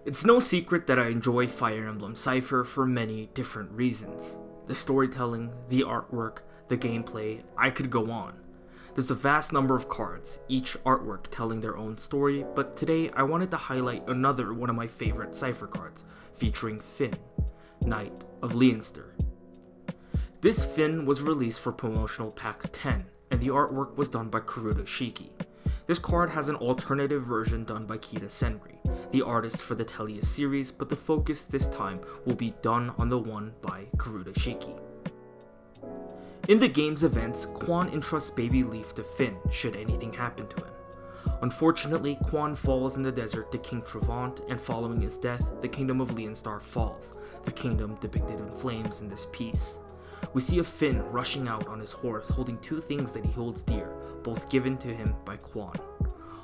It's no secret that I enjoy Fire Emblem Cipher for many different reasons. The storytelling, the artwork, the gameplay, I could go on. There's a vast number of cards, each artwork telling their own story, but today I wanted to highlight another one of my favorite Cipher cards, featuring Finn, Knight of Leinster. This Finn was released for promotional pack 10, and the artwork was done by Karuta Shiki. This card has an alternative version done by Kita Senri, the artist for the Telia series, but the focus this time will be done on the one by Karuta Shiki. In the game's events, Quan entrusts Baby Leaf to Finn should anything happen to him. Unfortunately, Quan falls in the desert to King Trevant, and following his death, the Kingdom of Leonstar falls, the kingdom depicted in flames in this piece. We see a Finn rushing out on his horse holding two things that he holds dear, both given to him by Quan.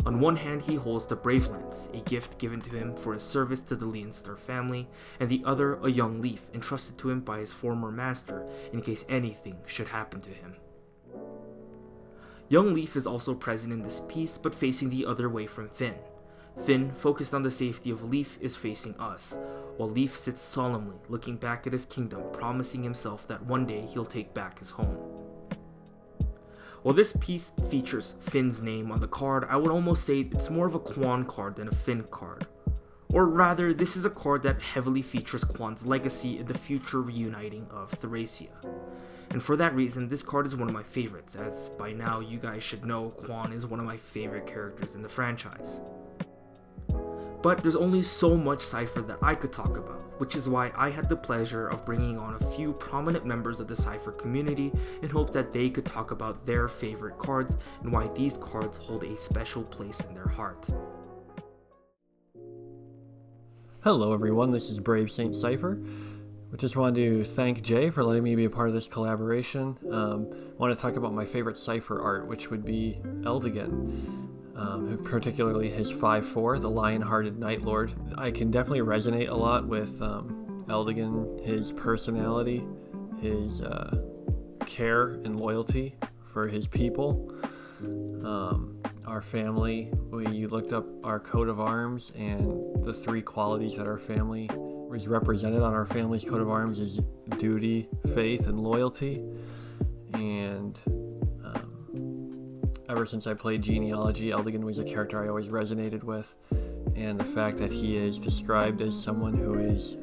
On one hand, he holds the Brave Lance, a gift given to him for his service to the Leonstar family, and the other a young leaf entrusted to him by his former master in case anything should happen to him. Young Leaf is also present in this piece, but facing the other way from Finn. Finn, focused on the safety of Leaf, is facing us, while Leaf sits solemnly looking back at his kingdom, promising himself that one day he'll take back his home. While this piece features Finn's name on the card, I would almost say it's more of a Quan card than a Finn card. Or rather, this is a card that heavily features Quan's legacy in the future reuniting of Thracia. And for that reason, this card is one of my favorites, as by now you guys should know Quan is one of my favorite characters in the franchise. But there's only so much Cipher that I could talk about, which is why I had the pleasure of bringing on a few prominent members of the Cipher community in hope that they could talk about their favorite cards and why these cards hold a special place in their heart. Hello everyone, this is Brave Saint Cipher. I just wanted to thank Jay for letting me be a part of this collaboration. I want to talk about my favorite Cipher art, which would be Eldigan. Particularly his 5/4, the Lionhearted Night Lord. I can definitely resonate a lot with Eldigan, his personality, his care and loyalty for his people. Our family, we looked up our coat of arms, and the three qualities that our family is represented on our family's coat of arms is duty, faith, and loyalty. And ever since I played Genealogy, Eldigan was a character I always resonated with, and the fact that he is described as someone who is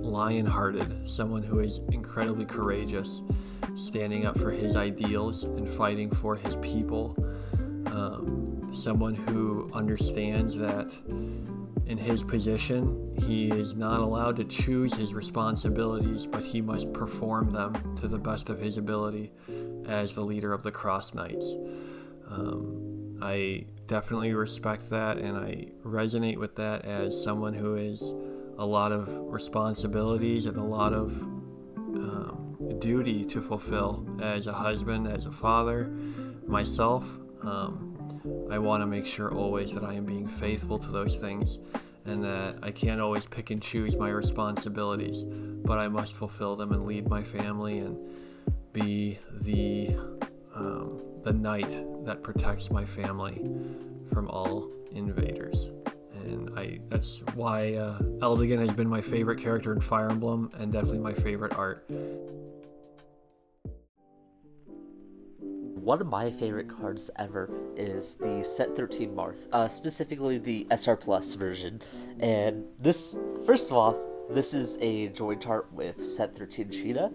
lion-hearted, someone who is incredibly courageous, standing up for his ideals and fighting for his people, someone who understands that in his position, he is not allowed to choose his responsibilities, but he must perform them to the best of his ability as the leader of the Cross Knights. I definitely respect that, and I resonate with that as someone who has a lot of responsibilities and a lot of duty to fulfill as a husband, as a father, myself. I want to make sure always that I am being faithful to those things, and that I can't always pick and choose my responsibilities, but I must fulfill them and lead my family and be the knight that protects my family from all invaders. And that's why Eldigan has been my favorite character in Fire Emblem, and definitely my favorite art. One of my favorite cards ever is the Set 13 Marth, specifically the SR Plus version. And this, first of all, this is a joint art with Set 13 Cheetah.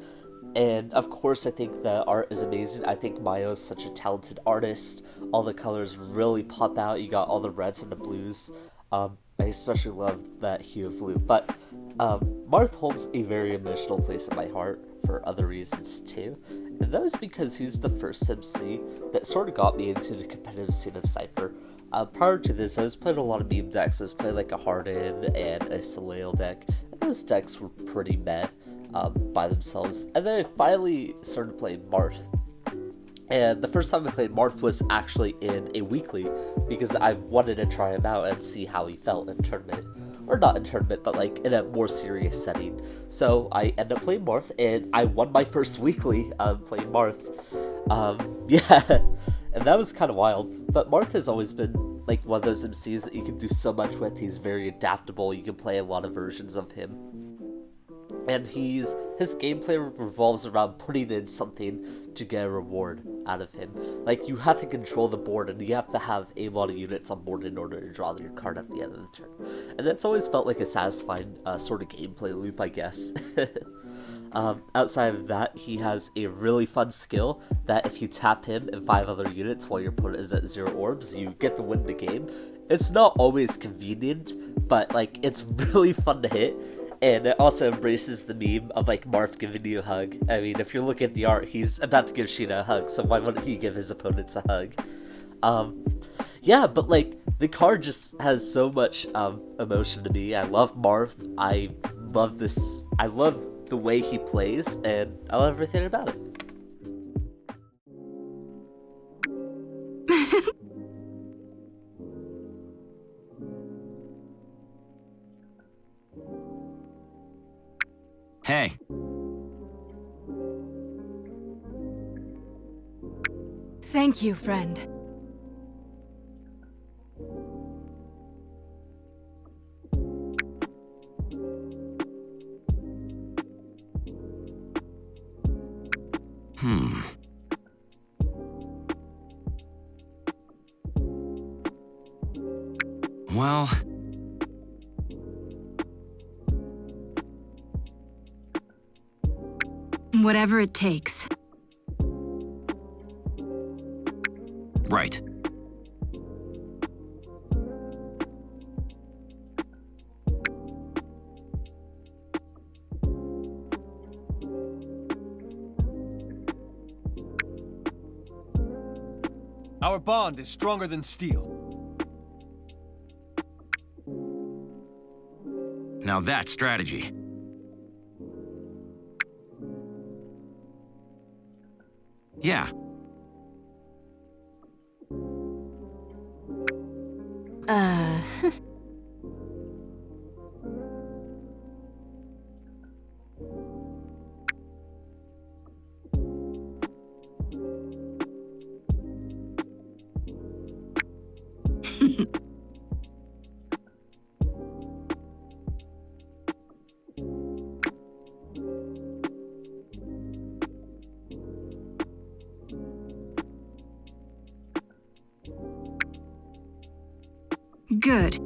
And of course, I think the art is amazing. I think Mayo is such a talented artist. All the colors really pop out. You got all the reds and the blues. I especially love that hue of blue. But Marth holds a very emotional place in my heart for other reasons too. And that was because he's the first MC that sort of got me into the competitive scene of Cipher. Prior to this, I was playing a lot of meme decks. I was playing like a Harden and a Soleil deck. And those decks were pretty meh by themselves. And then I finally started playing Marth. And the first time I played Marth was actually in a weekly, because I wanted to try him out and see how he felt in tournament. Or not in tournament, but like in a more serious setting. So I ended up playing Marth, and I won my first weekly playing Marth. Yeah, and that was kind of wild. But Marth has always been like one of those MCs that you can do so much with. He's very adaptable. You can play a lot of versions of him. And his gameplay revolves around putting in something to get a reward out of him. Like, you have to control the board, and you have to have a lot of units on board in order to draw your card at the end of the turn. And that's always felt like a satisfying sort of gameplay loop, I guess. Outside of that, he has a really fun skill that if you tap him and 5 other units while your opponent is at 0 orbs, you get to win the game. It's not always convenient, but like, it's really fun to hit. And it also embraces the meme of like Marth giving you a hug. I mean, if you're looking at the art, he's about to give Sheena a hug, so why wouldn't he give his opponents a hug? Yeah, but like, the card just has so much emotion to me. I love Marth. I love the way he plays, and I love everything about it. Hey. Thank you, friend. Well... Whatever it takes. Right. Our bond is stronger than steel. Now that's strategy. Yeah. Good.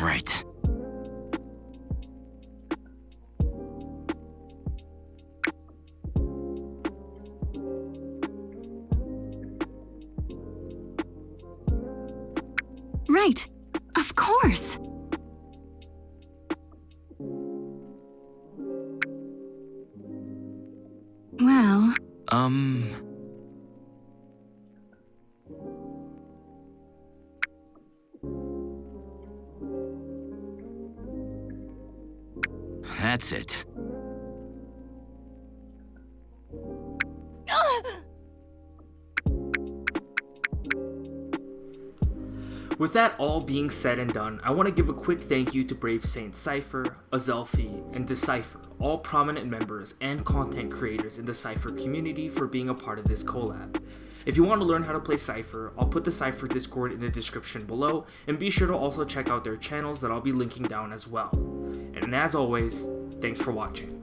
Right. Right. Of course. Well... That's it. With that all being said and done, I want to give a quick thank you to Brave Saint Cipher, Azelphi, and Decipher, all prominent members and content creators in the Cipher community, for being a part of this collab. If you want to learn how to play Cipher, I'll put the Cipher Discord in the description below, and be sure to also check out their channels that I'll be linking down as well. And as always, thanks for watching.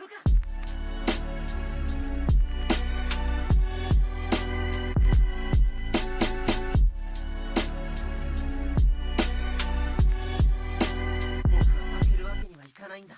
Boku は負けるわけにはいかないんだ。